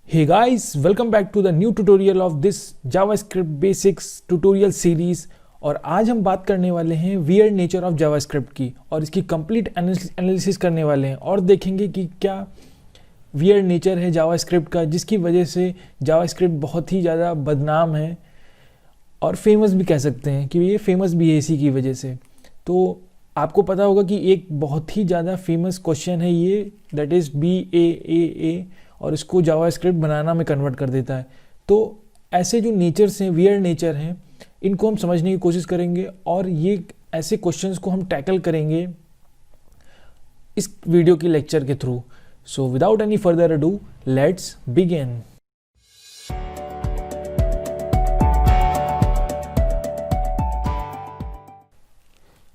Hey guys, welcome back to the new tutorial of this JavaScript Basics tutorial series। और आज हम बात करने वाले हैं वियर्ड नेचर ऑफ जावास्क्रिप्ट की और इसकी कंप्लीट एनालिसिस करने वाले हैं और देखेंगे कि क्या वियर्ड नेचर है जावास्क्रिप्ट का जिसकी वजह से जावास्क्रिप्ट बहुत ही ज़्यादा बदनाम है और फेमस भी कह सकते हैं कि ये फेमस भी है इसी की वजह से। तो आपको पता होगा कि एक बहुत ही ज़्यादा फेमस क्वेश्चन है ये, दैट इज़ BAAA, और इसको जावास्क्रिप्ट बनाना में कन्वर्ट कर देता है। तो ऐसे जो नेचर्स हैं, वियर्ड नेचर हैं, इनको हम समझने की कोशिश करेंगे और ये ऐसे क्वेश्चंस को हम टैकल करेंगे इस वीडियो के लेक्चर के through. So without any further ado, let's begin.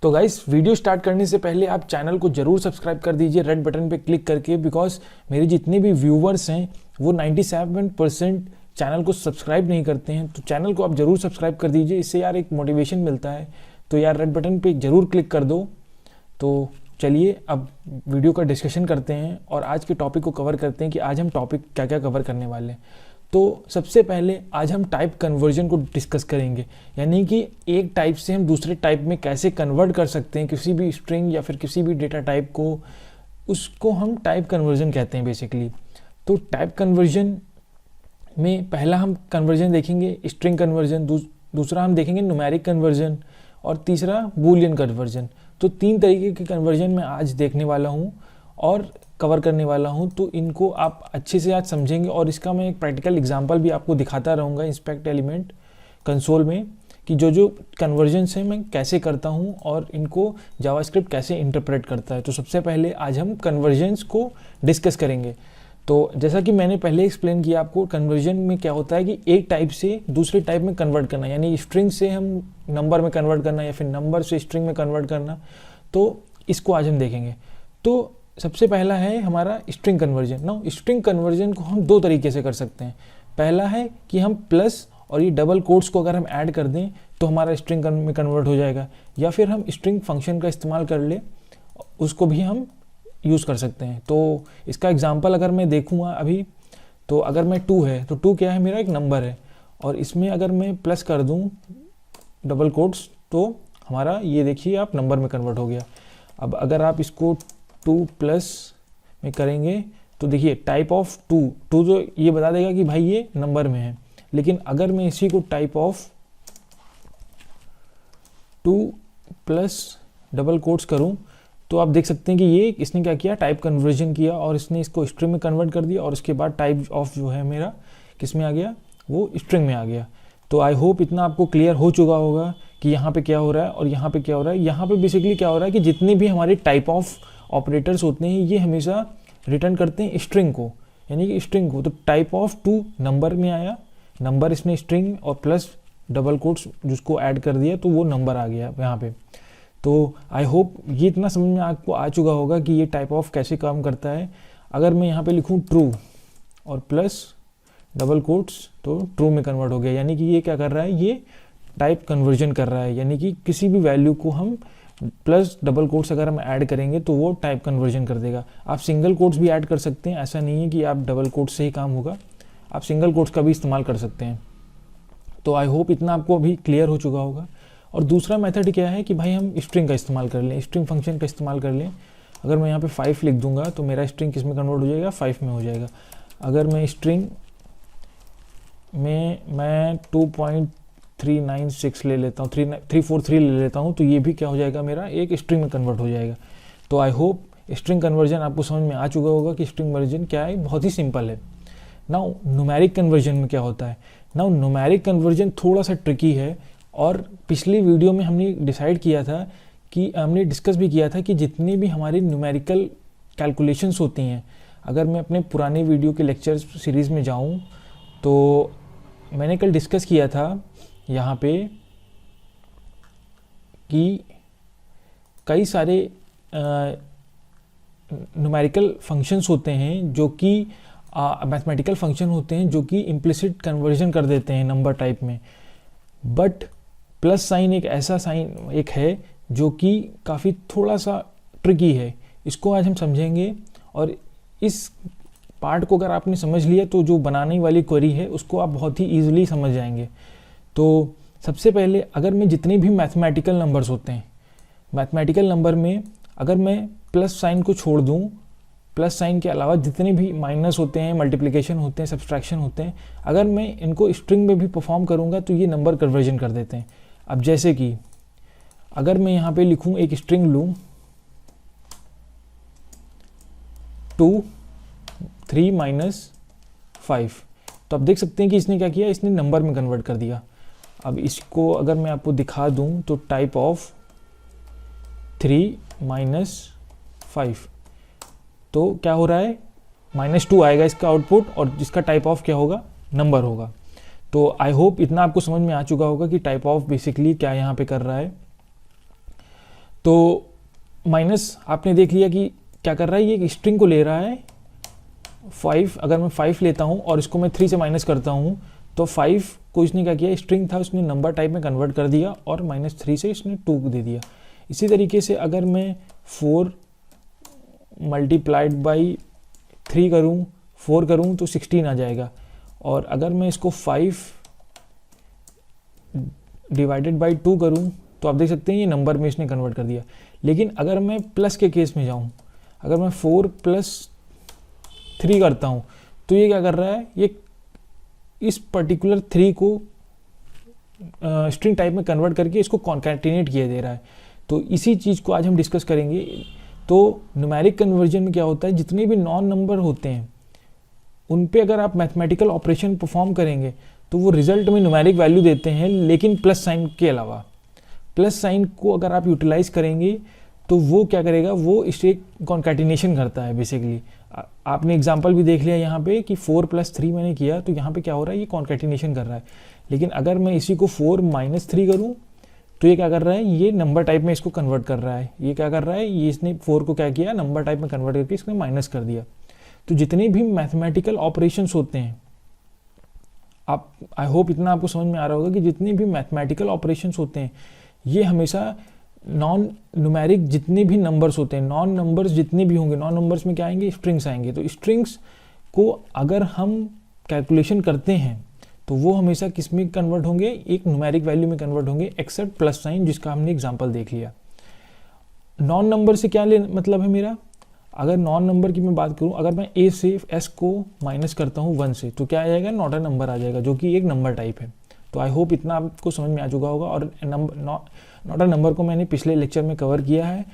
तो गाइस, वीडियो स्टार्ट करने से पहले आप चैनल को जरूर सब्सक्राइब कर दीजिए रेड बटन पे क्लिक करके, बिकॉज मेरे जितने भी व्यूवर्स हैं वो 97% चैनल को सब्सक्राइब नहीं करते हैं। तो चैनल को आप जरूर सब्सक्राइब कर दीजिए, इससे यार एक मोटिवेशन मिलता है। तो यार रेड बटन पे जरूर क्लिक कर दो। तो चलिए अब वीडियो का डिस्कशन करते हैं और आज के टॉपिक को कवर करते हैं कि आज हम टॉपिक क्या क्या कवर करने वाले हैं। तो सबसे पहले आज हम टाइप कन्वर्जन को डिस्कस करेंगे, यानी कि एक टाइप से हम दूसरे टाइप में कैसे कन्वर्ट कर सकते हैं किसी भी स्ट्रिंग या फिर किसी भी डेटा टाइप को, उसको हम टाइप कन्वर्जन कहते हैं बेसिकली। तो टाइप कन्वर्जन में पहला हम कन्वर्जन देखेंगे स्ट्रिंग कन्वर्जन, दूसरा हम देखेंगे न्यूमेरिक कन्वर्जन और तीसरा बूलियन कन्वर्जन। तो 3 तरीके के कन्वर्जन मैं आज देखने वाला हूँ और कवर करने वाला हूँ। तो इनको आप अच्छे से आज समझेंगे और इसका मैं एक प्रैक्टिकल एग्जांपल भी आपको दिखाता रहूँगा इंस्पेक्ट एलिमेंट कंसोल में कि जो जो कन्वर्जन्स हैं मैं कैसे करता हूँ और इनको जावास्क्रिप्ट कैसे इंटरप्रेट करता है। तो सबसे पहले आज हम कन्वर्जन्स को डिस्कस करेंगे। तो जैसा कि मैंने पहले एक्सप्लेन किया आपको, कन्वर्जन में क्या होता है कि एक टाइप से दूसरे टाइप में कन्वर्ट करना, यानी स्ट्रिंग से हम नंबर में कन्वर्ट करना या फिर नंबर से स्ट्रिंग में कन्वर्ट करना। तो इसको आज हम देखेंगे। तो सबसे पहला है हमारा स्ट्रिंग कन्वर्जन। ना स्ट्रिंग कन्वर्जन को हम 2 तरीके से कर सकते हैं। पहला है कि हम प्लस और ये डबल कोट्स को अगर हम ऐड कर दें तो हमारा स्ट्रिंग में कन्वर्ट हो जाएगा, या फिर हम स्ट्रिंग फंक्शन का इस्तेमाल कर ले, उसको भी हम यूज़ कर सकते हैं। तो इसका एग्जांपल अगर मैं देखूँगा अभी, तो अगर मैं 2 है तो 2 क्या है, मेरा एक नंबर है, और इसमें अगर मैं प्लस कर दूँ डबल कोट्स तो हमारा ये देखिए आप नंबर में कन्वर्ट हो गया। अब अगर आप इसको 2 प्लस में करेंगे तो देखिए टाइप ऑफ 2 तो ये बता देगा कि भाई ये नंबर में है। लेकिन अगर मैं इसी को type of 2 plus double quotes करूं तो आप देख सकते हैं कि ये इसने क्या किया, टाइप कन्वर्जन किया और इसने इसको स्ट्रिंग में कन्वर्ट कर दिया और उसके बाद टाइप ऑफ जो है मेरा किस में आ गया, वो स्ट्रिंग में आ गया। तो आई होप इतना आपको क्लियर हो चुका होगा कि यहाँ पे क्या हो रहा है और यहाँ पे क्या हो रहा है। यहाँ पे बेसिकली क्या हो रहा है कि जितनी भी हमारे टाइप ऑफ ऑपरेटर्स होते हैं ये हमेशा रिटर्न करते हैं स्ट्रिंग को, यानी कि स्ट्रिंग को। तो टाइप ऑफ 2 नंबर में आया, नंबर इसमें स्ट्रिंग और प्लस डबल कोट्स जिसको ऐड कर दिया तो वो नंबर आ गया यहाँ पे। तो आई होप ये इतना समझ में आपको आ चुका होगा कि ये टाइप ऑफ कैसे काम करता है। अगर मैं यहाँ पे लिखूँ ट्रू और प्लस डबल कोट्स तो ट्रू में कन्वर्ट हो गया, यानी कि ये क्या कर रहा है, ये टाइप कन्वर्जन कर रहा है, यानी कि किसी भी वैल्यू को हम प्लस डबल कोट्स अगर हम ऐड करेंगे तो वो टाइप कन्वर्जन कर देगा। आप सिंगल कोट्स भी ऐड कर सकते हैं, ऐसा नहीं है कि आप डबल कोट्स से ही काम होगा, आप सिंगल कोट्स का भी इस्तेमाल कर सकते हैं। तो आई होप इतना आपको अभी क्लियर हो चुका होगा। और दूसरा मेथड क्या है कि भाई हम स्ट्रिंग का इस्तेमाल कर लें, स्ट्रिंग फंक्शन का इस्तेमाल कर लें। अगर मैं यहाँ पे 5 लिख दूंगा तो मेरा स्ट्रिंग किस में कन्वर्ट हो जाएगा, 5 में हो जाएगा। अगर मैं स्ट्रिंग में मैं 2.396 ले लेता हूँ, 343 ले लेता हूँ, तो ये भी क्या हो जाएगा, मेरा एक स्ट्रिंग में कन्वर्ट हो जाएगा। तो आई होप स्ट्रिंग कन्वर्जन आपको समझ में आ चुका होगा कि स्ट्रिंग कन्वर्जन क्या है, बहुत ही सिंपल है। नाउ न्यूमेरिक कन्वर्जन में क्या होता है। नाउ न्यूमेरिक कन्वर्जन थोड़ा सा ट्रिकी है और पिछली वीडियो में हमने डिसाइड किया था कि हमने डिस्कस भी किया था कि जितनी भी हमारी न्यूमेरिकल कैलकुलेशंस होती हैं, अगर मैं अपने पुराने वीडियो के लेक्चर सीरीज़ में जाऊँ तो मैंने कल डिस्कस किया था यहाँ पे कि कई सारे न्यूमेरिकल फंक्शंस होते हैं जो कि मैथमेटिकल फंक्शन होते हैं जो कि इम्प्लिसिट कन्वर्जन कर देते हैं नंबर टाइप में। बट प्लस साइन एक ऐसा साइन एक है जो कि काफ़ी थोड़ा सा ट्रिकी है, इसको आज हम समझेंगे और इस पार्ट को अगर आपने समझ लिया तो जो बनाने वाली क्वेरी है उसको आप बहुत ही ईजिली समझ जाएंगे। तो सबसे पहले अगर मैं जितने भी मैथमेटिकल नंबर्स होते हैं, मैथमेटिकल नंबर में अगर मैं प्लस साइन को छोड़ दूं, प्लस साइन के अलावा जितने भी माइनस होते हैं, मल्टीप्लिकेशन होते हैं, सब्सट्रैक्शन होते हैं, अगर मैं इनको स्ट्रिंग में भी परफॉर्म करूंगा तो ये नंबर कन्वर्जन कर देते हैं। अब जैसे कि अगर मैं यहाँ पे लिखूँ, एक स्ट्रिंग लूँ 2 3 -5, तो आप देख सकते हैं कि इसने क्या किया, इसने नंबर में कन्वर्ट कर दिया। अब इसको अगर मैं आपको दिखा दूं तो टाइप ऑफ 3 -5, तो क्या हो रहा है, -2 आएगा इसका आउटपुट और जिसका टाइप ऑफ क्या होगा, नंबर होगा। तो आई होप इतना आपको समझ में आ चुका होगा कि टाइप ऑफ बेसिकली क्या यहाँ पे कर रहा है। तो माइनस आपने देख लिया कि क्या कर रहा है, ये एक स्ट्रिंग को ले रहा है 5, अगर मैं 5 लेता हूँ और इसको मैं 3 से माइनस करता हूँ तो 5 को इसने क्या किया, स्ट्रिंग था उसने नंबर टाइप में कन्वर्ट कर दिया और -3 से इसने 2 दे दिया। इसी तरीके से अगर मैं 4 मल्टीप्लाइड बाई 3 करूँ, 4 करूँ तो 16 आ जाएगा। और अगर मैं इसको 5 डिवाइडेड बाई 2 करूँ तो आप देख सकते हैं ये नंबर में इसने कन्वर्ट कर दिया। लेकिन अगर मैं प्लस के केस में जाऊँ, अगर मैं 4 + 3 करता हूँ तो ये क्या कर रहा है, ये इस पर्टिकुलर 3 को स्ट्रिंग टाइप में कन्वर्ट करके इसको कॉन्कैटिनेट किया दे रहा है। तो इसी चीज़ को आज हम डिस्कस करेंगे। तो न्यूमेरिक कन्वर्जन में क्या होता है, जितने भी नॉन नंबर होते हैं उन पे अगर आप मैथमेटिकल ऑपरेशन परफॉर्म करेंगे तो वो रिजल्ट में न्यूमेरिक वैल्यू देते हैं, लेकिन प्लस साइन के अलावा। प्लस साइन को अगर आप यूटिलाइज करेंगे तो वो क्या करेगा, वो इसे कॉन्कैटिनेशन करता है बेसिकली। आपने एग्जांपल भी देख लिया यहाँ पे कि 4 + 3 मैंने किया तो यहाँ पे क्या हो रहा है, ये कॉन्कैटिनेशन कर रहा है। लेकिन अगर मैं इसी को 4 - 3 करूँ तो ये क्या कर रहा है, ये नंबर टाइप में इसको कन्वर्ट कर रहा है। ये क्या कर रहा है, ये इसने 4 को क्या किया, नंबर टाइप में कन्वर्ट करके इसने माइनस कर दिया। तो जितने भी मैथमेटिकल ऑपरेशंस होते हैं, आप आई होप इतना आपको समझ में आ रहा होगा कि जितने भी मैथमेटिकल ऑपरेशंस होते हैं ये हमेशा नॉन न्यूमेरिक जितने भी नंबर्स होते हैं, नॉन नंबर्स जितने भी होंगे, नॉन नंबर्स में क्या आएंगे, स्ट्रिंग्स आएंगे। तो स्ट्रिंग्स को अगर हम कैलकुलेशन करते हैं तो वो हमेशा किस में कन्वर्ट होंगे, एक न्यूमेरिक वैल्यू में कन्वर्ट होंगे, एक्सेप्ट प्लस साइन जिसका हमने एग्जांपल देख लिया। नॉन नंबर से क्या मतलब है मेरा, अगर नॉन नंबर की मैं बात करूं, अगर मैं ए से एस को माइनस करता हूं 1 से तो क्या आ जाएगा, नॉट अ नंबर आ जाएगा, जो कि एक नंबर टाइप है। तो आई होप इतना आपको समझ में आ चुका होगा। और नॉट अ नंबर को मैंने पिछले लेक्चर में कवर किया है,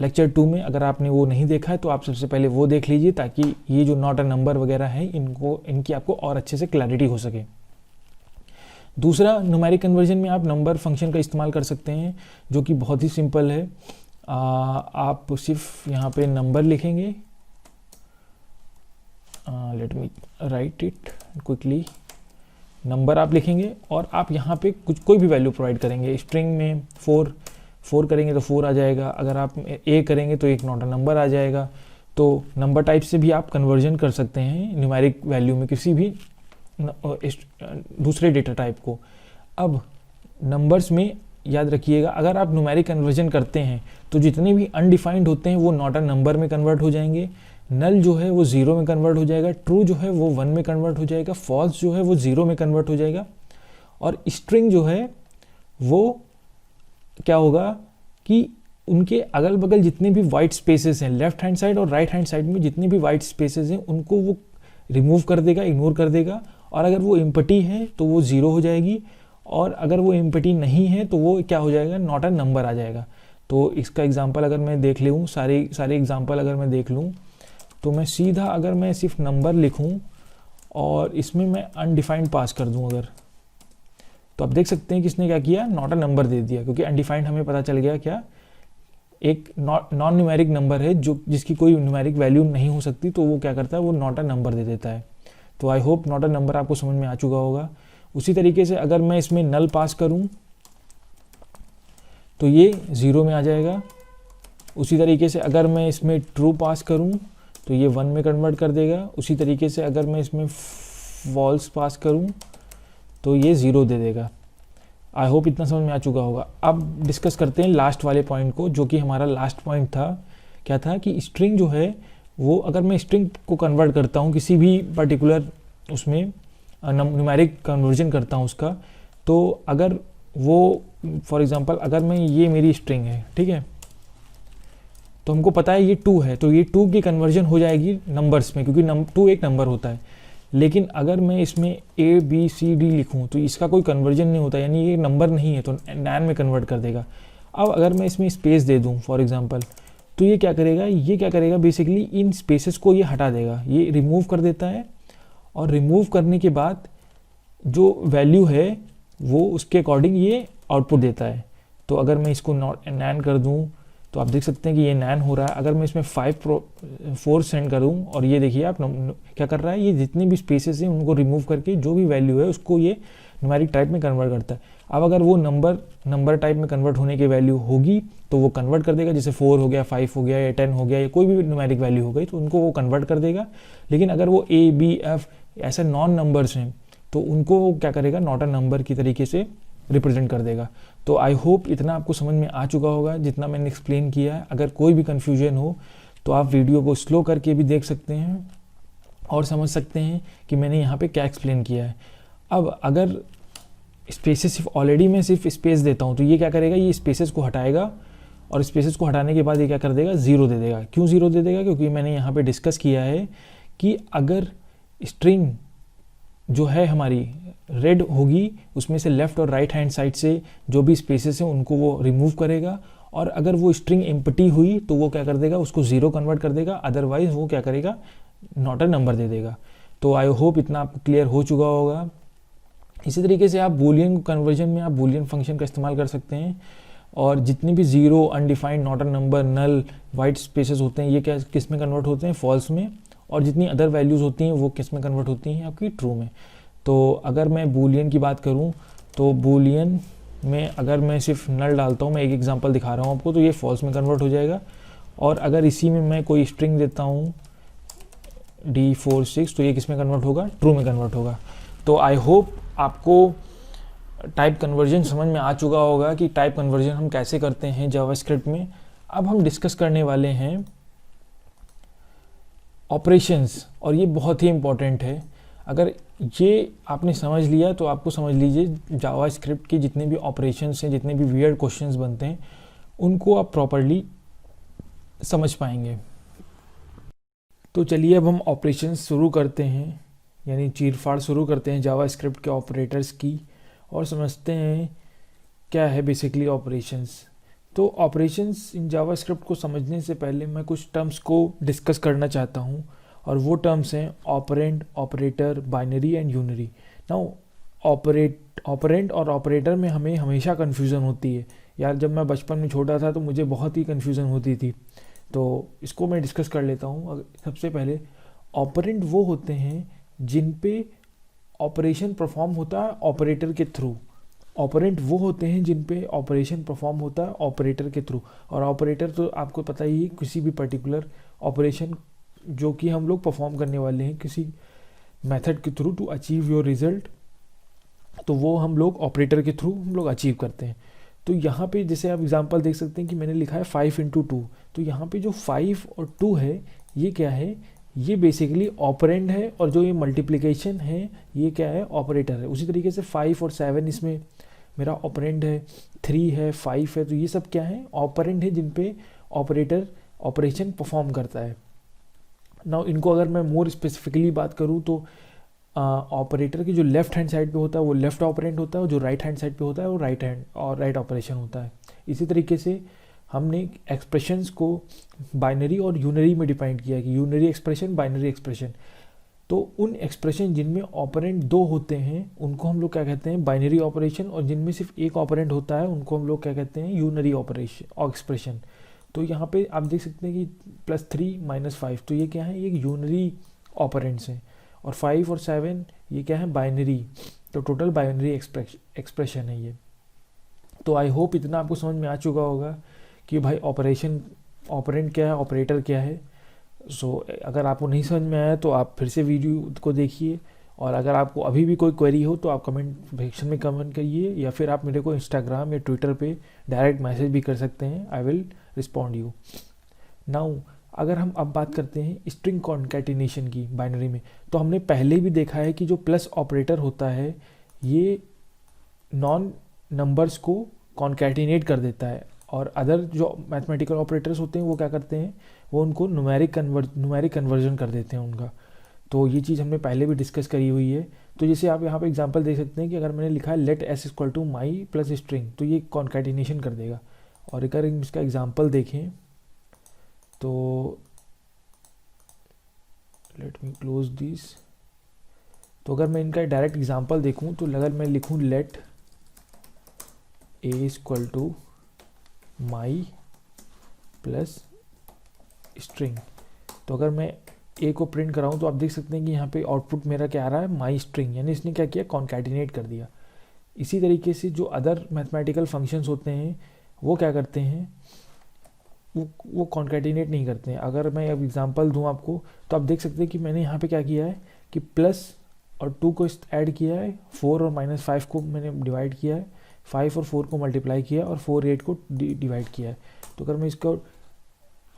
लेक्चर 2 में। अगर आपने वो नहीं देखा है तो आप सबसे पहले वो देख लीजिए, ताकि ये जो नॉट अ नंबर वगैरह है इनकी आपको और अच्छे से क्लैरिटी हो सके। दूसरा, न्यूमेरिक कन्वर्जन में आप नंबर फंक्शन का इस्तेमाल कर सकते हैं, जो कि बहुत ही सिंपल है। आप सिर्फ यहाँ पे नंबर लिखेंगे, let me right it quickly. Number आप लिखेंगे और आप यहाँ पे कोई भी वैल्यू प्रोवाइड करेंगे। स्ट्रिंग में 4 करेंगे तो 4 आ जाएगा, अगर आप ए करेंगे तो एक नॉट अ नंबर आ जाएगा। तो नंबर टाइप से भी आप कन्वर्जन कर सकते हैं न्यूमेरिक वैल्यू में किसी भी दूसरे डेटा टाइप को। अब नंबर्स में याद रखिएगा, अगर आप न्यूमेरिक कन्वर्जन करते हैं तो जितने भी अनडिफाइंड होते हैं वो नॉट अ नंबर में कन्वर्ट हो जाएंगे। नल जो है वो 0 में कन्वर्ट हो जाएगा, ट्रू जो है वो 1 में कन्वर्ट हो जाएगा, फॉल्स जो है वो 0 में कन्वर्ट हो जाएगा। और स्ट्रिंग जो है वो क्या होगा कि उनके अगल बगल जितने भी वाइट स्पेसेस हैं, लेफ्ट हैंड साइड और राइट हैंड साइड में जितने भी वाइट स्पेसेस हैं उनको वो रिमूव कर देगा, इग्नोर कर देगा। और अगर वो एम्प्टी है तो वो 0 हो जाएगी, और अगर वो एम्प्टी नहीं है तो वो क्या हो जाएगा, नॉट अ नंबर आ जाएगा। तो इसका एग्जांपल अगर मैं देख लूँ, सारे एग्जांपल अगर मैं देख लूँ तो मैं सीधा अगर मैं सिर्फ नंबर लिखूं और इसमें मैं अनडिफाइंड पास कर दूं अगर, तो आप देख सकते हैं कि इसने क्या किया, नॉट अ नंबर दे दिया। क्योंकि अनडिफाइंड हमें पता चल गया क्या, एक नॉन न्यूमेरिक नंबर है जो जिसकी कोई न्यूमेरिक वैल्यू नहीं हो सकती, तो वो क्या करता है, वो नॉट अ नंबर दे देता है। तो I hope not a number आपको समझ में आ चुका होगा। उसी तरीके से अगर मैं इसमें नल पास करूं तो ये 0 में आ जाएगा। उसी तरीके से अगर मैं इसमें ट्रू पास करूं तो ये 1 में कन्वर्ट कर देगा। उसी तरीके से अगर मैं इसमें फॉल्स पास करूं तो ये 0 दे देगा। आई होप इतना समझ में आ चुका होगा। अब डिस्कस करते हैं लास्ट वाले पॉइंट को, जो कि हमारा लास्ट पॉइंट था। क्या था कि स्ट्रिंग जो है वो अगर मैं स्ट्रिंग को कन्वर्ट करता हूँ किसी भी पर्टिकुलर उसमें न्यूमेरिक कन्वर्जन करता हूँ उसका, तो अगर वो फॉर एग्जांपल अगर मैं ये मेरी स्ट्रिंग है, ठीक है, तो हमको पता है ये 2 है, तो ये 2 की कन्वर्जन हो जाएगी नंबर्स में, क्योंकि 2 एक नंबर होता है। लेकिन अगर मैं इसमें A B C D लिखूँ तो इसका कोई कन्वर्जन नहीं होता, यानी ये नंबर नहीं है, तो नैन में कन्वर्ट कर देगा। अब अगर मैं इसमें स्पेस दे दूँ फॉर एग्जांपल, तो ये क्या करेगा बेसिकली इन स्पेसेस को ये हटा देगा, ये रिमूव कर देता है, और रिमूव करने के बाद जो वैल्यू है वो उसके अकॉर्डिंग ये आउटपुट देता है। तो अगर मैं इसको नैन कर दूँ तो आप देख सकते हैं कि ये नैन हो रहा है। अगर मैं इसमें 4 सेंड करूँ, और ये देखिए आप क्या कर रहा है, ये जितने भी स्पेसेस हैं उनको रिमूव करके जो भी वैल्यू है उसको ये न्यूमेरिक टाइप में कन्वर्ट करता है। अब अगर वो नंबर टाइप में कन्वर्ट होने की वैल्यू होगी तो वो कन्वर्ट कर देगा, जैसे 4 हो गया, 5 हो गया, या 10 हो गया, या कोई भी न्यूमेरिक वैल्यू हो गई तो उनको वो कन्वर्ट कर देगा। लेकिन अगर वो A B F ऐसे नॉन नंबर्स हैं तो उनको वो क्या करेगा, नॉट अ नंबर की तरीके से रिप्रेजेंट कर देगा। तो आई होप इतना आपको समझ में आ चुका होगा जितना मैंने एक्सप्लेन किया है। अगर कोई भी कन्फ्यूजन हो तो आप वीडियो को स्लो करके भी देख सकते हैं और समझ सकते हैं कि मैंने यहाँ पे क्या एक्सप्लेन किया है। अब अगर स्पेसेस सिर्फ ऑलरेडी मैं सिर्फ स्पेस देता हूँ तो ये क्या करेगा, ये स्पेसेस को हटाएगा, और स्पेसेस को हटाने के बाद ये क्या कर देगा, 0 दे देगा। क्यों 0 दे देगा, क्योंकि मैंने यहाँ पे डिस्कस किया है कि अगर स्ट्रिंग जो है हमारी रेड होगी उसमें से लेफ़्ट और राइट हैंड साइड से जो भी स्पेसेस हैं उनको वो रिमूव करेगा, और अगर वो स्ट्रिंग एम्प्टी हुई तो वो क्या कर देगा, उसको 0 कन्वर्ट कर देगा, अदरवाइज वो क्या करेगा, नॉट अ नंबर दे देगा। तो आई होप इतना आपको क्लियर हो चुका होगा। इसी तरीके से आप बूलियन कन्वर्जन में आप बूलियन फंक्शन का इस्तेमाल कर सकते हैं, और जितने भी 0, undefined, not a number, null, white spaces होते हैं ये क्या किस में कन्वर्ट होते हैं, फॉल्स में, और जितनी अदर वैल्यूज़ होती हैं वो किस में कन्वर्ट होती हैं, आपकी ट्रू में। तो अगर मैं बूलियन की बात करूं तो बूलियन में अगर मैं सिर्फ नल डालता हूं, मैं एक एग्जांपल दिखा रहा हूं आपको, तो ये फॉल्स में कन्वर्ट हो जाएगा। और अगर इसी में मैं कोई स्ट्रिंग देता हूं D46 तो ये किस में कन्वर्ट होगा, ट्रू में कन्वर्ट होगा। तो आई होप आपको टाइप कन्वर्जन समझ में आ चुका होगा कि टाइप कन्वर्जन हम कैसे करते हैं जावास्क्रिप्ट में। अब हम डिस्कस करने वाले हैं ऑपरेशंस, और ये बहुत ही इम्पॉर्टेंट है। अगर ये आपने समझ लिया तो आपको समझ लीजिए जावास्क्रिप्ट के जितने भी ऑपरेशंस हैं, जितने भी वियर्ड क्वेश्चंस बनते हैं उनको आप प्रॉपर्ली समझ पाएंगे। तो चलिए अब हम ऑपरेशंस शुरू करते हैं, यानी चीरफाड़ शुरू करते हैं जावास्क्रिप्ट के ऑपरेटर्स की, और समझते हैं क्या है बेसिकली ऑपरेशंस। तो ऑपरेशंस इन जावास्क्रिप्ट को समझने से पहले मैं कुछ टर्म्स को डिस्कस करना चाहता हूँ, और वो टर्म्स हैं operand, operator, binary and unary. Now operand और ऑपरेटर में हमें हमेशा कन्फ्यूज़न होती है यार। जब मैं बचपन में छोटा था तो मुझे बहुत ही कन्फ्यूज़न होती थी, तो इसको मैं डिस्कस कर लेता हूँ। सबसे पहले ऑपरेंड वो होते हैं जिन पे ऑपरेशन परफॉर्म होता है ऑपरेटर के थ्रू। ऑपरेंट वो होते हैं जिन पे ऑपरेशन परफॉर्म होता है ऑपरेटर के थ्रू। और ऑपरेटर तो आपको पता ही है, किसी भी पर्टिकुलर ऑपरेशन जो कि हम लोग परफॉर्म करने वाले हैं किसी मेथड के through to achieve your result, तो वो हम लोग ऑपरेटर के थ्रू हम लोग अचीव करते हैं। तो यहाँ पे जैसे आप एग्जांपल देख सकते हैं कि मैंने लिखा है 5 × 2, तो यहाँ पे जो 5 और 2 है ये क्या है, ये बेसिकली ऑपरेंड है, और जो ये मल्टीप्लिकेशन है ये क्या है, ऑपरेटर है। उसी तरीके से 5 और 7 इसमें मेरा ऑपरेंड है, 3 है, 5 है, तो ये सब क्या है, ऑपरेंड है जिन पे ऑपरेटर ऑपरेशन परफॉर्म करता है। नाउ इनको अगर मैं मोर स्पेसिफिकली बात करूँ तो ऑपरेटर की जो लेफ्ट हैंड साइड पे होता है वो लेफ्ट ऑपरेंड होता है, और जो राइट हैंड साइड पे होता है वो राइट ऑपरेशन होता है। इसी तरीके से हमने एक्सप्रेशंस को बाइनरी और यूनरी में डिफाइन किया कि यूनरी एक्सप्रेशन, बाइनरी एक्सप्रेशन। तो उन एक्सप्रेशन जिनमें ऑपरेंड 2 होते हैं उनको हम लोग क्या कहते हैं, बाइनरी ऑपरेशन, और जिनमें सिर्फ एक ऑपरेंड होता है उनको हम लोग क्या कहते हैं, यूनरी ऑपरेशन और एक्सप्रेशन। तो यहाँ पे आप देख सकते हैं कि +3 - 5 तो ये क्या है, ये यूनरी ऑपरेंड्स हैं, और 5 और 7 ये क्या है, बाइनरी। तो टोटल बाइनरी एक्सप्रेशन है ये। तो आई होप इतना आपको समझ में आ चुका होगा कि भाई ऑपरेंड क्या है, ऑपरेटर क्या है। सो अगर आपको नहीं समझ में आया तो आप फिर से वीडियो को देखिए, और अगर आपको अभी भी कोई क्वेरी हो तो आप कमेंट सेक्शन में कमेंट करिए, या फिर आप मेरे को इंस्टाग्राम या ट्विटर पे डायरेक्ट मैसेज भी कर सकते हैं। I will respond you. Now अगर हम अब बात करते हैं स्ट्रिंग कॉन्कैटिनेशन की बाइनरी में, तो हमने पहले भी देखा है कि जो प्लस ऑपरेटर होता है ये नॉन नंबर्स को कॉन्कैटिनेट कर देता है, और अदर जो मैथमेटिकल ऑपरेटर्स होते हैं वो क्या करते हैं, वो उनको न्यूमेरिक कन्वर्जन कर देते हैं उनका। तो ये चीज़ हमने पहले भी डिस्कस करी हुई है। तो जैसे आप यहाँ पे एग्जांपल देख सकते हैं कि अगर मैंने लिखा है let s equal to my plus string, तो ये कॉन्कैटिनेशन कर देगा। और अगर इसका एग्जांपल देखें तो लेट मी क्लोज दिस। तो अगर मैं इनका डायरेक्ट एग्जांपल देखूं तो अगर मैं लिखूं let a equal to my plus string, तो अगर मैं ए को प्रिंट कराऊं तो आप देख सकते हैं कि यहाँ पे आउटपुट मेरा क्या आ रहा है, माई स्ट्रिंग, यानी इसने क्या किया, कॉन्कैटिनेट कर दिया। इसी तरीके से जो अदर मैथमेटिकल फंक्शंस होते हैं वो क्या करते हैं, वो कॉन्कैटिनेट नहीं करते हैं। अगर मैं अब एग्जांपल दूं आपको तो आप देख सकते हैं कि मैंने यहाँ पे क्या किया है कि प्लस और 2 को ऐड किया है, 4 और -5 को मैंने डिवाइड किया है, 5 और 4 को मल्टीप्लाई किया और 4 8 को डिवाइड किया है। तो अगर मैं इसको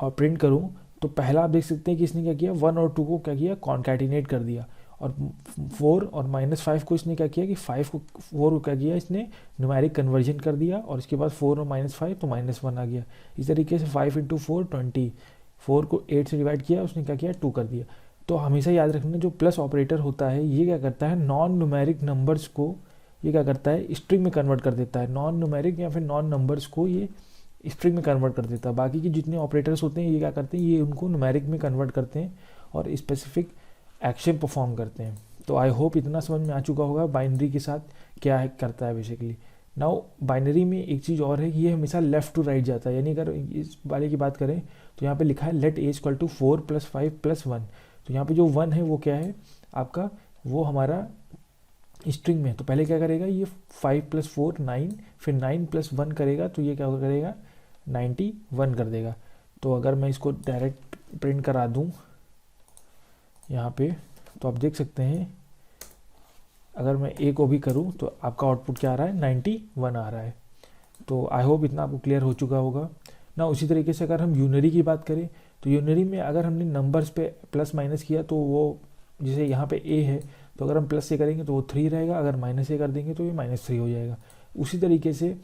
और प्रिंट करूं तो पहला आप देख सकते हैं कि इसने क्या किया, 1 और 2 को क्या किया, कॉन्कैटिनेट कर दिया, और 4 और -5 को इसने क्या किया कि 5 को 4 को क्या किया, इसने न्यूमेरिक कन्वर्जन कर दिया, और इसके बाद 4 और -5 तो -1 आ गया। इस तरीके से 5 × 4 20, 4 को 8 से डिवाइड किया, उसने क्या किया, 2 कर दिया। तो हमेशा याद रखना जो प्लस ऑपरेटर होता है ये क्या करता है, नॉन न्यूमेरिक नंबर्स को ये क्या करता है, स्ट्रिंग में कन्वर्ट कर देता है। नॉन न्यूमेरिक या फिर नॉन नंबर्स को ये स्ट्रिंग में कन्वर्ट कर देता है। बाकी के जितने ऑपरेटर्स होते हैं ये क्या करते हैं, ये उनको न्यूमेरिक में कन्वर्ट करते हैं और स्पेसिफिक एक्शन परफॉर्म करते हैं। तो आई होप इतना समझ में आ चुका होगा बाइनरी के साथ क्या है करता है बेसिकली। नाउ बाइनरी में एक चीज़ और है कि ये हमेशा लेफ़्ट टू राइट जाता है, यानी अगर इस वाले की बात करें तो यहाँ पे लिखा है लेट ए इक्वल टू 4 + 5 + 1। तो यहाँ पे जो 1 है वो क्या है आपका, वो हमारा स्ट्रिंग में, तो पहले क्या करेगा, ये 5 + 4 9, फिर 9 + 1 करेगा तो ये क्या करेगा, 91 कर देगा। तो अगर मैं इसको डायरेक्ट प्रिंट करा दूँ यहाँ पे तो आप देख सकते हैं, अगर मैं ए को भी करूँ तो आपका आउटपुट क्या आ रहा है, 91 आ रहा है। तो आई होप इतना आपको क्लियर हो चुका होगा ना। उसी तरीके से अगर हम यूनरी की बात करें तो यूनरी में अगर हमने नंबर्स पे प्लस माइनस किया तो वो, जैसे यहाँ पे ए है तो अगर हम प्लस से करेंगे तो वो 3 रहेगा, अगर माइनस से कर देंगे तो ये -3 हो जाएगा। उसी तरीके से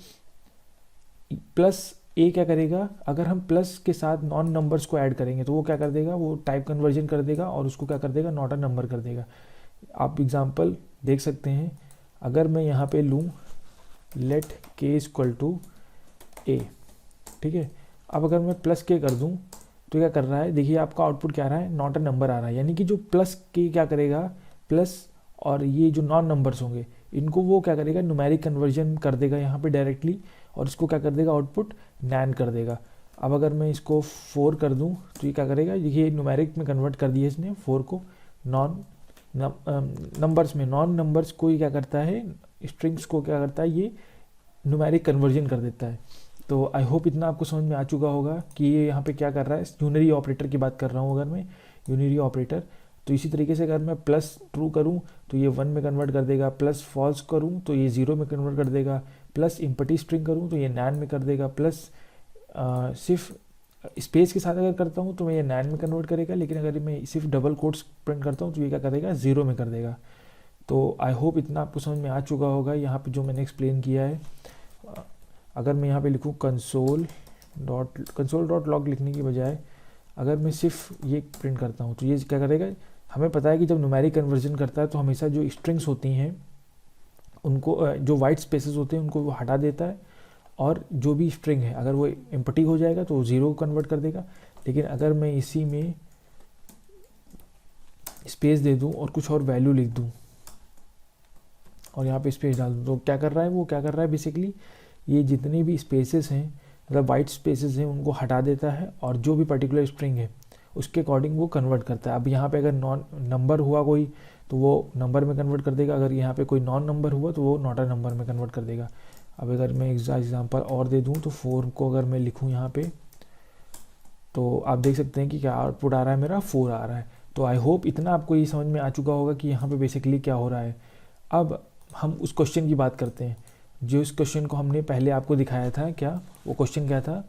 प्लस ए क्या करेगा, अगर हम प्लस के साथ नॉन नंबर्स को ऐड करेंगे तो वो क्या कर देगा, वो टाइप कन्वर्जन कर देगा और उसको क्या कर देगा, नॉट अ नंबर कर देगा। आप एग्जांपल देख सकते हैं, अगर मैं यहाँ पे लूँ लेट के इक्वल टू ए, ठीक है। अब अगर मैं प्लस के कर दूँ तो क्या कर रहा है, देखिए आपका आउटपुट क्या आ रहा है, नॉट अ नंबर आ रहा है। यानी कि जो प्लस के क्या करेगा, प्लस और ये जो नॉन नंबर्स होंगे इनको वो क्या करेगा, न्यूमेरिक कन्वर्जन कर देगा यहाँ पे डायरेक्टली, और इसको क्या कर देगा, आउटपुट नैन कर देगा। अब अगर मैं इसको 4 कर दूं तो ये क्या करेगा, ये न्यूमेरिक में कन्वर्ट कर दिया इसने 4 को नॉन नंबर्स में, नॉन नंबर्स को ये क्या करता है, स्ट्रिंग्स को क्या करता है, ये न्यूमेरिक कन्वर्जन कर देता है। तो आई होप इतना आपको समझ में आ चुका होगा कि ये यहाँ पे क्या कर रहा है। यूनरी ऑपरेटर की बात कर रहा हूँ अगर मैं, यूनरी ऑपरेटर। तो इसी तरीके से अगर मैं प्लस ट्रू करूँ तो ये 1 में कन्वर्ट कर देगा, प्लस फॉल्स करूँ तो ये 0 में कन्वर्ट कर देगा, प्लस इम्पटी स्ट्रिंग करूँ तो ये नैन में कर देगा, प्लस सिर्फ स्पेस के साथ अगर करता हूँ तो मैं ये नैन में कन्वर्ट करेगा, लेकिन अगर मैं सिर्फ डबल कोट्स प्रिंट करता हूँ तो ये क्या करेगा, 0 में कर देगा। तो आई होप इतना आपको समझ में आ चुका होगा यहाँ पे जो मैंने एक्सप्लेन किया है। अगर मैं यहाँ पे लिखूँ कंसोल डॉट लॉग लिखने की बजाय अगर मैं सिर्फ ये प्रिंट करता हूँ तो ये क्या करेगा, हमें पता है कि जब न्यूमेरिक कन्वर्जन करता है तो हमेशा जो स्ट्रिंग्स होती हैं उनको, जो वाइट स्पेसेस होते हैं उनको वो हटा देता है, और जो भी स्ट्रिंग है अगर वो एम्प्टी हो जाएगा तो 0 को कन्वर्ट कर देगा। लेकिन अगर मैं इसी में स्पेस दे दूं और कुछ और वैल्यू लिख दूं और यहाँ पे स्पेस डाल दूं तो क्या कर रहा है, वो क्या कर रहा है बेसिकली, ये जितने भी स्पेसेस हैं मतलब वाइट स्पेसेस हैं उनको हटा देता है, और जो भी पर्टिकुलर स्ट्रिंग है उसके अकॉर्डिंग वो कन्वर्ट करता है। अब यहाँ पे अगर नॉन नंबर हुआ कोई तो वो नंबर में कन्वर्ट कर देगा, अगर यहाँ पे कोई नॉन नंबर हुआ तो वो नॉट अ नंबर में कन्वर्ट कर देगा। अब अगर मैं एग्जांपल और दे दूँ तो 4 को अगर मैं लिखूँ यहाँ पे तो आप देख सकते हैं कि क्या आउटपुट आ रहा है, मेरा 4 आ रहा है। तो आई होप इतना आपको ये समझ में आ चुका होगा कि यहाँ पे बेसिकली क्या हो रहा है। अब हम उस क्वेश्चन की बात करते हैं, जो इस क्वेश्चन को हमने पहले आपको दिखाया था। क्या वो क्वेश्चन क्या था,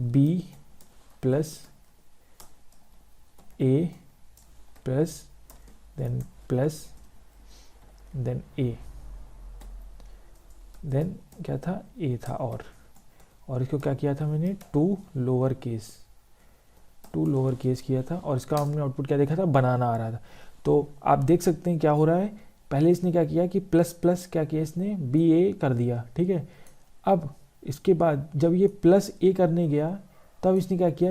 b + ए प्लस देन प्लस देन ए, देन क्या था, ए था, और इसको क्या किया था मैंने, टू लोअर केस किया था, और इसका हमने आउटपुट क्या देखा था, बनाना आ रहा था। तो आप देख सकते हैं क्या हो रहा है, पहले इसने क्या किया कि प्लस प्लस क्या किया, इसने बी ए कर दिया, ठीक है। अब इसके बाद जब ये प्लस ए करने गया तब इसने क्या किया,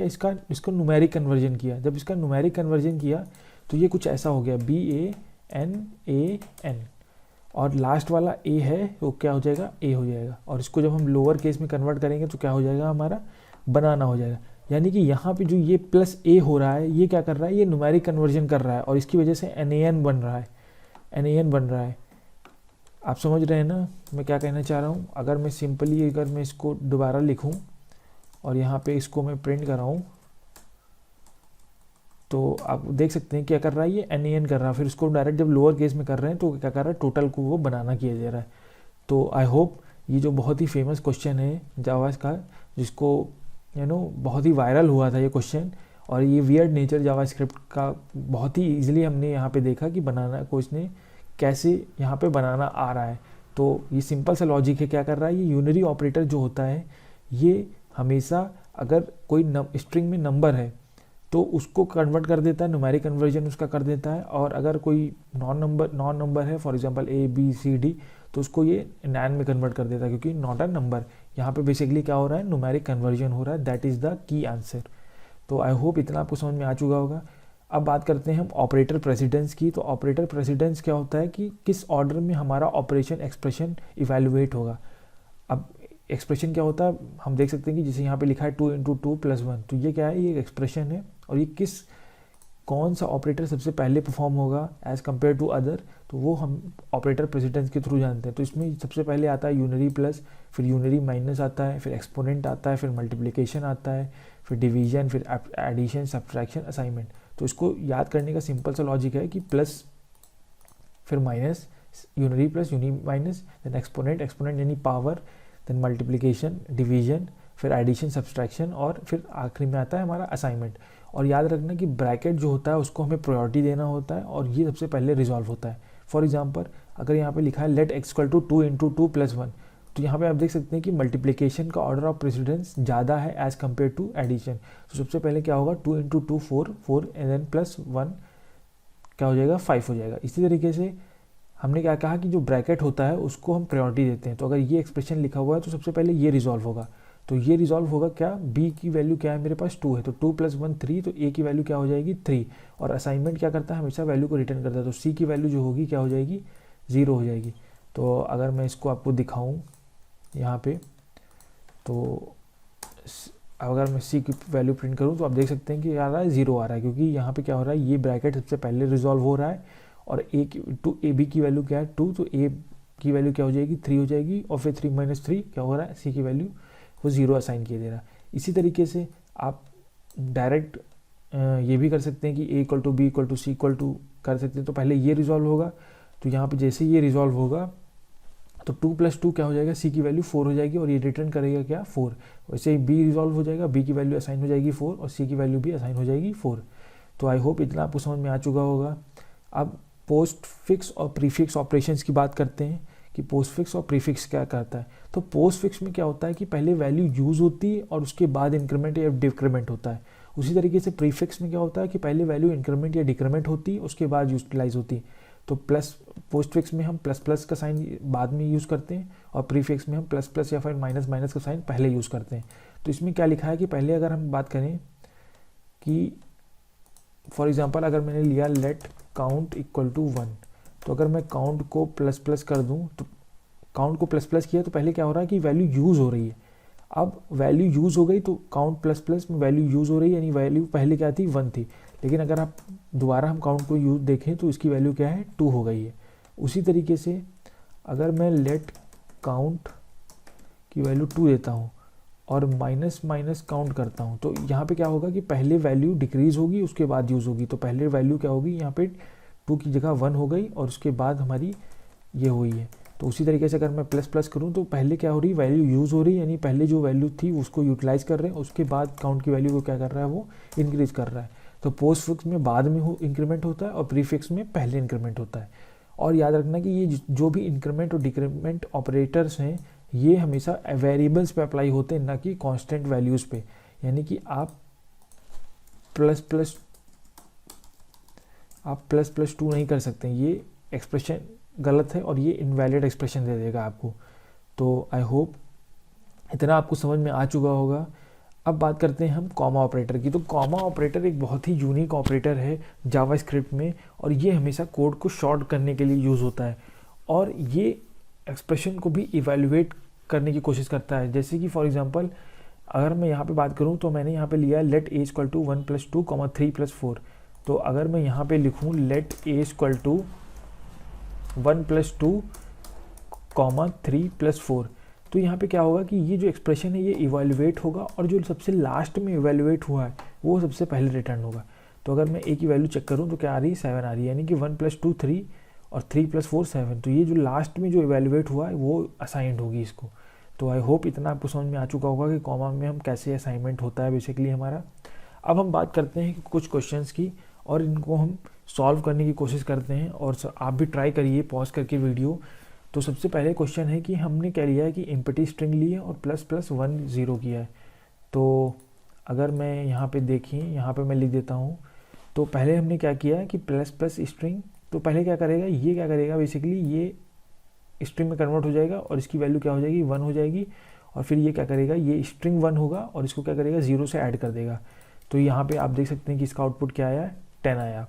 इसका न्यूमेरिक कन्वर्जन किया। जब इसका न्यूमेरिक कन्वर्जन किया तो ये कुछ ऐसा हो गया, बी ए एन, और लास्ट वाला ए है वो क्या हो जाएगा, ए हो जाएगा। और इसको जब हम लोअर केस में कन्वर्ट करेंगे तो क्या हो जाएगा, हमारा बनाना हो जाएगा। यानी कि यहाँ पे जो ये प्लस ए हो रहा है, ये क्या कर रहा है, ये न्यूमेरिक कन्वर्जन कर रहा है, और इसकी वजह से एन बन रहा है। आप समझ रहे हैं ना मैं क्या कहना चाह रहा हूँ। अगर मैं सिंपली अगर मैं इसको दोबारा लिखूँ और यहाँ पे इसको मैं प्रिंट कराऊँ तो आप देख सकते हैं क्या कर रहा है, ये एन कर रहा है। फिर इसको डायरेक्ट जब लोअर केस में कर रहे हैं तो क्या कर रहा है, टोटल को वो बनाना किया जा रहा है। तो आई होप ये जो बहुत ही फेमस क्वेश्चन है जावा का, जिसको बहुत ही वायरल हुआ था ये क्वेश्चन, और ये वियर्ड नेचर जावास्क्रिप्ट का बहुत ही इजीली हमने यहाँ पे देखा कि बनाना को इसने कैसे यहाँ पे बनाना आ रहा है। तो ये सिंपल सा लॉजिक है, क्या कर रहा है, ये यूनरी ऑपरेटर जो होता है ये हमेशा अगर कोई स्ट्रिंग में नंबर है तो उसको कन्वर्ट कर देता है, न्यूमेरिक कन्वर्जन उसका कर देता है। और अगर कोई नॉन नंबर है, for example A B C D, तो उसको ये नैन में कन्वर्ट कर देता है, क्योंकि नॉट अ नंबर। यहाँ पे बेसिकली क्या हो रहा है, न्यूमेरिक कन्वर्जन हो रहा है। That is the key answer. तो आई होप इतना आपको समझ में आ चुका होगा। अब बात करते हैं हम ऑपरेटर प्रेसिडेंस की। तो ऑपरेटर प्रेसिडेंस क्या होता है कि किस ऑर्डर में हमारा ऑपरेशन एक्सप्रेशन इवेल्युएट होगा। अब एक्सप्रेशन क्या होता है, हम देख सकते हैं कि जैसे यहाँ पे लिखा है 2 × 2 + 1, तो ये क्या है, ये एक्सप्रेशन है, और ये कौन सा ऑपरेटर सबसे पहले परफॉर्म होगा एज़ कम्पेयर टू अदर, तो वो हम ऑपरेटर प्रेसिडेंस के थ्रू जानते हैं। तो इसमें सबसे पहले आता है यूनरी प्लस, फिर यूनरी माइनस आता है, फिर एक्सपोनेंट आता है, फिर मल्टीप्लिकेशन आता है, फिर डिवीजन, फिर एडिशन, सब्ट्रैक्शन, असाइनमेंट। तो इसको याद करने का सिंपल सा लॉजिक है कि प्लस फिर minus, unary plus unary minus, then exponent यानी पावर, देन मल्टीप्लिकेशन, डिवीजन, फिर एडिशन, सब्सट्रैक्शन, और फिर आखिरी में आता है हमारा असाइनमेंट। और याद रखना कि ब्रैकेट जो होता है उसको हमें प्रायोरिटी देना होता है, और ये सबसे पहले रिजॉल्व होता है। फॉर एग्जांपल अगर यहाँ पे लिखा है लेट x = 2 × 2 + 1, तो यहाँ पे आप देख सकते हैं कि मल्टीप्लिकेशन का ऑर्डर ऑफ प्रेसिडेंस ज़्यादा है एज़ कम्पेयर टू एडिशन। तो सबसे पहले क्या होगा, 2 × 2 4 एंड देन +1 क्या हो जाएगा, 5 हो जाएगा। इसी तरीके से हमने क्या कहा कि जो ब्रैकेट होता है उसको हम प्रायोरिटी देते हैं। तो अगर ये एक्सप्रेशन लिखा हुआ है तो सबसे पहले ये रिजॉल्व होगा। तो ये रिजॉल्व होगा क्या, b की वैल्यू क्या है मेरे पास 2 है, तो 2 + 1 3, तो a की वैल्यू क्या हो जाएगी 3। और असाइनमेंट क्या करता है, हमेशा वैल्यू को रिटर्न करता है, तो c की वैल्यू जो होगी क्या हो जाएगी, 0 हो जाएगी। तो अगर मैं इसको आपको दिखाऊं यहाँ पे, तो अगर मैं c की वैल्यू प्रिंट करूँ तो आप देख सकते हैं कि आ रहा है 0 आ रहा है, क्योंकि यहाँ पे क्या हो रहा है, ये ब्रैकेट सबसे पहले रिजॉल्व हो रहा है। और a b की वैल्यू क्या है 2, तो a की वैल्यू क्या हो जाएगी 3 हो जाएगी, और फिर 3 - 3 क्या हो रहा है, c की वैल्यू वो 0 असाइन किया दे रहा है। इसी तरीके से आप डायरेक्ट ये भी कर सकते हैं कि a = b = c = कर सकते हैं। तो पहले ये रिजॉल्व होगा, तो यहाँ पे जैसे ये रिजॉल्व होगा तो 2 + 2 क्या हो जाएगा, c की वैल्यू 4 हो जाएगी, और ये रिटर्न करेगा क्या 4। वैसे ही b रिजॉल्व हो जाएगा, b की वैल्यू असाइन हो जाएगी 4, और c की वैल्यू भी असाइन हो जाएगी 4। तो आई होप इतना आपको समझ में आ चुका होगा। अब पोस्ट फिक्स और प्रीफिक्स ऑपरेशंस की बात करते हैं कि पोस्ट फिक्स और प्रीफिक्स क्या करता है। तो पोस्ट फिक्स में क्या होता है कि पहले वैल्यू यूज़ होती है और उसके बाद इंक्रीमेंट या डिक्रीमेंट होता है। उसी तरीके से प्रीफिक्स में क्या होता है कि पहले वैल्यू इंक्रीमेंट या डिक्रीमेंट होती है, उसके बाद यूटिलाइज होती है। तो पोस्ट फिक्स में हम प्लस का साइन बाद में यूज़ करते हैं, और प्रीफिक्स में हम प्लस या फिर माइनस का साइन पहले यूज़ करते हैं। तो इसमें क्या लिखा है कि पहले अगर हम बात करें कि फॉर एग्जांपल अगर मैंने लिया लेट काउंट = 1, तो अगर मैं काउंट को प्लस कर दूं, तो काउंट को प्लस किया तो पहले क्या हो रहा है कि वैल्यू यूज़ हो रही है। अब वैल्यू यूज़ हो गई तो काउंट प्लस में वैल्यू यूज़ हो रही है, यानी वैल्यू पहले क्या थी 1 थी, लेकिन अगर आप दोबारा हम काउंट को यूज़ देखें तो इसकी वैल्यू क्या है 2 हो गई है। उसी तरीके से अगर मैं लेट काउंट की वैल्यू 2 देता हूँ और माइनस काउंट करता हूँ, तो यहाँ पे क्या होगा कि पहले वैल्यू डिक्रीज़ होगी, उसके बाद यूज़ होगी। तो पहले वैल्यू क्या होगी, यहाँ पे 2 की जगह 1 हो गई, और उसके बाद हमारी ये हुई है। तो उसी तरीके से अगर मैं प्लस प्लस करूँ तो पहले क्या हो रही, वैल्यू यूज़ हो रही, यानी पहले जो वैल्यू थी उसको यूटिलाइज़ कर रहे हैं, उसके बाद काउंट की वैल्यू को क्या कर रहा है, वो इंक्रीज़ कर रहा है। तो पोस्ट फिक्स में बाद में इंक्रीमेंट होता है और प्री फिक्स में पहले इंक्रीमेंट होता है। और याद रखना कि ये जो भी इंक्रीमेंट और डिक्रीमेंट ऑपरेटर्स हैं ये हमेशा वेरिएबल्स पे अप्लाई होते हैं, ना कि कांस्टेंट वैल्यूज़ पे। यानी कि आप प्लस प्लस 2 नहीं कर सकते, ये एक्सप्रेशन गलत है और ये इनवैलिड एक्सप्रेशन दे देगा आपको। तो आई होप इतना आपको समझ में आ चुका होगा। अब बात करते हैं हम कॉमा ऑपरेटर की। तो कॉमा ऑपरेटर एक बहुत ही यूनिक ऑपरेटर है जावास्क्रिप्ट में, और ये हमेशा कोड को शॉर्ट करने के लिए यूज़ होता है और ये एक्सप्रेशन को भी इवैल्यूएट करने की कोशिश करता है। जैसे कि फॉर एग्जांपल अगर मैं यहाँ पे बात करूँ तो मैंने यहाँ पे लिया है लेट ए इक्वल टू 1 + 2, 3 + 4। तो अगर मैं यहाँ पे लिखूँ लेट ए इक्वल टू 1 + 2, 3 + 4, तो यहाँ पे क्या होगा कि ये जो एक्सप्रेशन है ये इवैल्यूएट होगा और जो सबसे लास्ट में इवैल्यूएट हुआ है वो सबसे पहले रिटर्न होगा। तो अगर मैं ए की वैल्यू चेक करूँ तो क्या आ रही है, 7 आ रही है, यानी कि 1 + 2 3 और 3 + 4 7। तो ये जो लास्ट में जो इवैल्यूएट हुआ है वो असाइंड होगी इसको। तो आई होप इतना आपको समझ में आ चुका होगा कि कॉमा में हम कैसे असाइनमेंट होता है बेसिकली हमारा। अब हम बात करते हैं कुछ क्वेश्चंस की और इनको हम सॉल्व करने की कोशिश करते हैं, और आप भी ट्राई करिए पॉज करके वीडियो। तो सबसे पहले क्वेश्चन है कि हमने क्या लिया है कि एम्प्टी स्ट्रिंग ली है और ++1 0 किया है। तो अगर मैं यहाँ पे देखिए, यहाँ पे मैं लिख देता हूँ। तो पहले हमने क्या किया है कि ++ स्ट्रिंग, तो पहले क्या करेगा, ये क्या करेगा बेसिकली ये स्ट्रिंग में कन्वर्ट हो जाएगा और इसकी वैल्यू क्या हो जाएगी, 1 हो जाएगी। और फिर ये क्या करेगा, ये स्ट्रिंग 1 होगा और इसको क्या करेगा, 0 से ऐड कर देगा। तो यहाँ पे आप देख सकते हैं कि इसका आउटपुट क्या आया, 10 आया।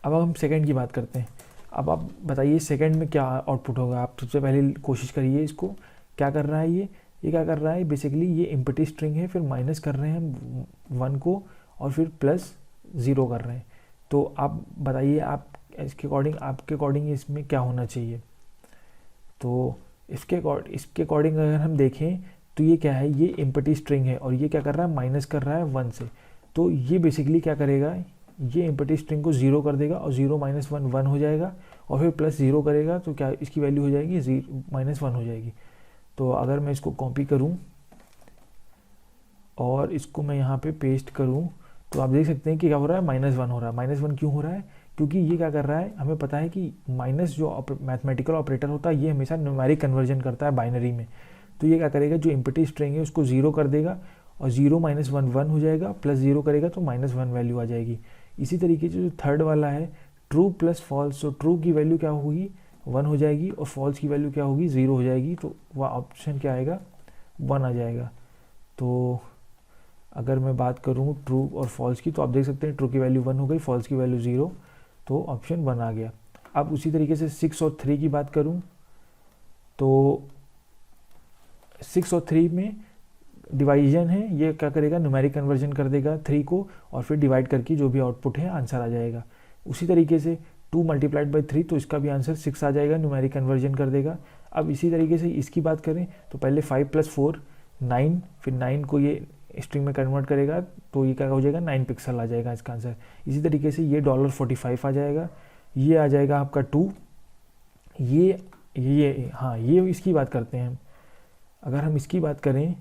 अब हम सेकंड की बात करते हैं। अब आप बताइए सेकंड में क्या आउटपुट होगा। आप सबसे पहले कोशिश करिए इसको, क्या कर रहा है ये क्या कर रहा है बेसिकली, ये एम्प्टी स्ट्रिंग है, फिर माइनस कर रहे हैं 1 को और फिर +0 कर रहे हैं। तो आप बताइए आप आपके अकॉर्डिंग इसमें क्या होना चाहिए। तो इसके अकॉर्डिंग अगर हम देखें तो ये क्या है, ये एम्प्टी स्ट्रिंग है और ये क्या कर रहा है, माइनस कर रहा है 1 से। तो ये बेसिकली क्या करेगा, ये एम्प्टी स्ट्रिंग को 0 कर देगा और 0 - 1 1 हो जाएगा और फिर +0 करेगा तो क्या इसकी वैल्यू हो जाएगी, -1 हो जाएगी। तो अगर मैं इसको कॉपी करूं और इसको मैं यहाँ पे पेस्ट करूं तो आप देख सकते हैं कि क्या हो रहा है, -1 हो रहा है। -1 क्यों हो रहा है, क्योंकि ये क्या कर रहा है, हमें पता है कि माइनस जो मैथमेटिकल ऑपरेटर होता है ये हमेशा न्यूमेरिक कन्वर्जन करता है बाइनरी में। तो ये क्या करेगा, जो एम्प्टी स्ट्रिंग है उसको 0 कर देगा और 0 - 1 1 हो जाएगा, +0 करेगा तो -1 वैल्यू आ जाएगी। इसी तरीके से जो थर्ड वाला है ट्रू + फॉल्स, तो ट्रू की वैल्यू क्या होगी, 1 हो जाएगी और फॉल्स की वैल्यू क्या होगी, 0 हो जाएगी। तो वह ऑप्शन क्या आएगा, 1 आ जाएगा। तो अगर मैं बात करूँ ट्रू और फॉल्स की तो आप देख सकते हैं ट्रू की वैल्यू 1 हो गई, फॉल्स की वैल्यू 0, तो ऑप्शन 1 आ गया। अब उसी तरीके से 6 और 3 की बात करूँ तो 6 और 3 में डिवाइजन है, ये क्या करेगा, न्यूमेरिक कन्वर्जन कर देगा 3 को और फिर डिवाइड करके जो भी आउटपुट है आंसर आ जाएगा। उसी तरीके से 2 × 3 तो इसका भी आंसर 6 आ जाएगा, न्यूमेरिक कन्वर्जन कर देगा। अब इसी तरीके से इसकी बात करें तो पहले 5 + 4 9, फिर 9 को ये स्ट्रिंग में कन्वर्ट करेगा तो ये क्या हो जाएगा, 9 पिक्सल आ जाएगा इसका आंसर। इसी तरीके से ये $45 आ जाएगा, ये आ जाएगा आपका 2। ये हाँ, ये इसकी बात करते हैं हम। अगर हम इसकी बात करें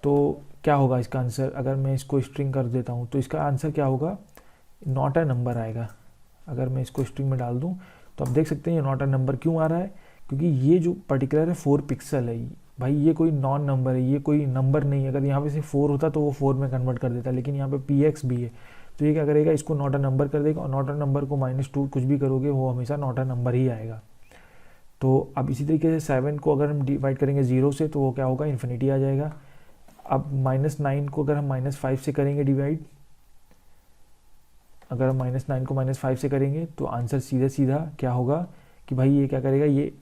तो क्या होगा इसका आंसर, अगर मैं इसको स्ट्रिंग कर देता हूँ तो इसका आंसर क्या होगा, नॉट अ नंबर आएगा। अगर मैं इसको स्ट्रिंग में डाल दूँ तो आप देख सकते हैं ये नॉट अ नंबर क्यों आ रहा है, क्योंकि ये जो पर्टिकुलर है 4 पिक्सल है भाई, ये कोई नॉन नंबर है, ये कोई नंबर नहीं है। अगर यहाँ पे से 4 होता तो वो 4 में कन्वर्ट कर देता, लेकिन यहाँ पे PX भी है तो ये क्या करेगा, इसको नॉट अ नंबर कर देगा और नॉट अ नंबर को -2 कुछ भी करोगे वो हमेशा नॉट अ नंबर ही आएगा। तो अब इसी तरीके से 7 को अगर हम डिवाइड करेंगे 0 से तो वो क्या होगा, इन्फिनिटी आ जाएगा। अब -9 को अगर हम -5 से करेंगे डिवाइड, अगर हम -9 को -5 से करेंगे तो आंसर सीधा क्या होगा कि भाई ये क्या करेगा, ये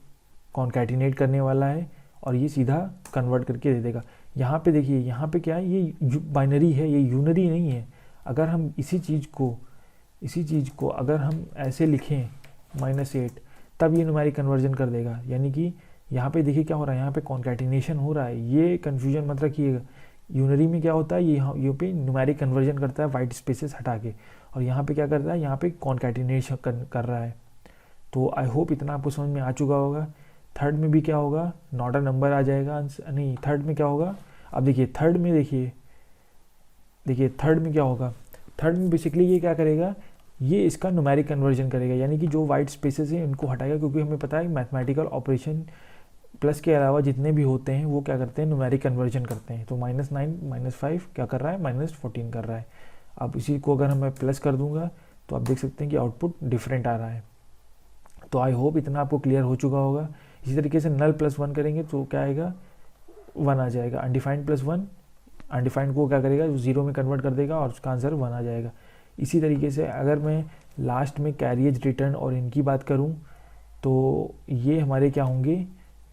कॉन्कैटिनेट करने वाला है और ये सीधा कन्वर्ट करके दे देगा। यहाँ पे देखिए, यहाँ पे क्या है, ये बाइनरी है, ये यूनरी नहीं है। अगर हम इसी चीज़ को अगर हम ऐसे लिखें -8 तब ये न्यूमेरिक कन्वर्जन कर देगा। यानी कि यहाँ पे देखिए क्या हो रहा है, यहाँ पे कॉन्कैटिनेशन हो रहा है, ये कन्फ्यूजन मत रखिएगा। यूनरी में क्या होता है, ये यहाँ पे न्यूमेरिक कन्वर्जन करता है वाइट स्पेसेस हटा के, और यहाँ पे क्या करता है, यहाँ पे कॉन्कैटिनेशन कर रहा है। तो आई होप इतना आपको समझ में आ चुका होगा। थर्ड में भी क्या होगा, नॉट अ नंबर आ जाएगा आंसर, नहीं थर्ड में क्या होगा, अब देखिए थर्ड में देखिए थर्ड में क्या होगा, थर्ड में बेसिकली ये क्या करेगा, ये इसका न्यूमेरिक कन्वर्जन करेगा, यानी कि जो वाइट स्पेसेस हैं उनको हटाएगा, क्योंकि हमें पता है मैथमेटिकल ऑपरेशन प्लस के अलावा जितने भी होते हैं वो क्या करते हैं, न्यूमेरिक कन्वर्जन करते हैं। तो -9 -5 क्या कर रहा है, -14 कर रहा है। अब इसी को अगर मैं प्लस कर दूंगा तो आप देख सकते हैं कि आउटपुट डिफरेंट आ रहा है। तो आई होप इतना आपको क्लियर हो चुका होगा। इसी तरीके से नल +1 करेंगे तो क्या आएगा, 1 आ जाएगा। अनडिफाइंड +1, अनडिफाइंड को क्या करेगा, 0 में कन्वर्ट कर देगा और उसका आंसर 1 आ जाएगा। इसी तरीके से अगर मैं लास्ट में कैरिएज रिटर्न और इनकी बात करूं तो ये हमारे क्या होंगे,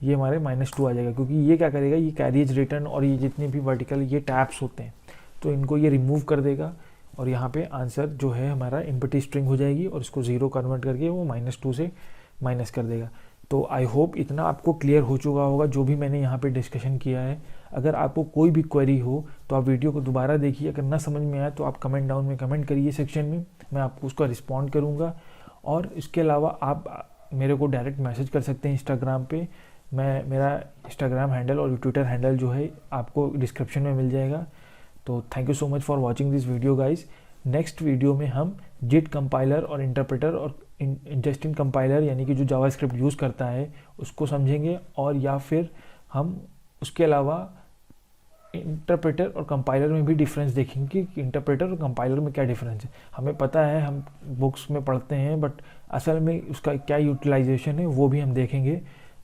ये हमारे -2 आ जाएगा, क्योंकि ये क्या करेगा, ये कैरिएज रिटर्न और ये जितने भी वर्टिकल ये टैप्स होते हैं तो इनको ये रिमूव कर देगा और यहाँ पे आंसर जो है हमारा एम्प्टी स्ट्रिंग हो जाएगी और इसको 0 कन्वर्ट करके वो -2 से माइनस कर देगा। तो आई होप इतना आपको क्लियर हो चुका होगा जो भी मैंने यहाँ पे डिस्कशन किया है। अगर आपको कोई भी क्वेरी हो तो आप वीडियो को दोबारा देखिए, अगर ना समझ में आए तो आप कमेंट डाउन में कमेंट करिए सेक्शन में, मैं आपको उसका रिस्पॉन्ड करूँगा। और इसके अलावा आप मेरे को डायरेक्ट मैसेज कर सकते हैं इंस्टाग्राम पे, मेरा इंस्टाग्राम हैंडल और ट्विटर हैंडल जो है आपको डिस्क्रिप्शन में मिल जाएगा। तो thank you so much for watching this video guys. Next video में हम जिट कंपाइलर और इंटरप्रेटर और इंटेस्टिन कंपाइलर यानी कि जो जावास्क्रिप्ट यूज़ करता है उसको समझेंगे, और या फिर हम उसके अलावा इंटरप्रेटर और कंपाइलर में भी डिफरेंस देखेंगे कि इंटरप्रेटर और कंपाइलर में क्या डिफरेंस है। हमें पता है, हम बुक्स में पढ़ते हैं, बट असल में उसका क्या यूटिलाइजेशन है वो भी हम देखेंगे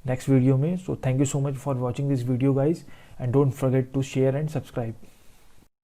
नेक्स्ट वीडियो में। So thank you so much for watching this video guys, and don't forget to share and subscribe.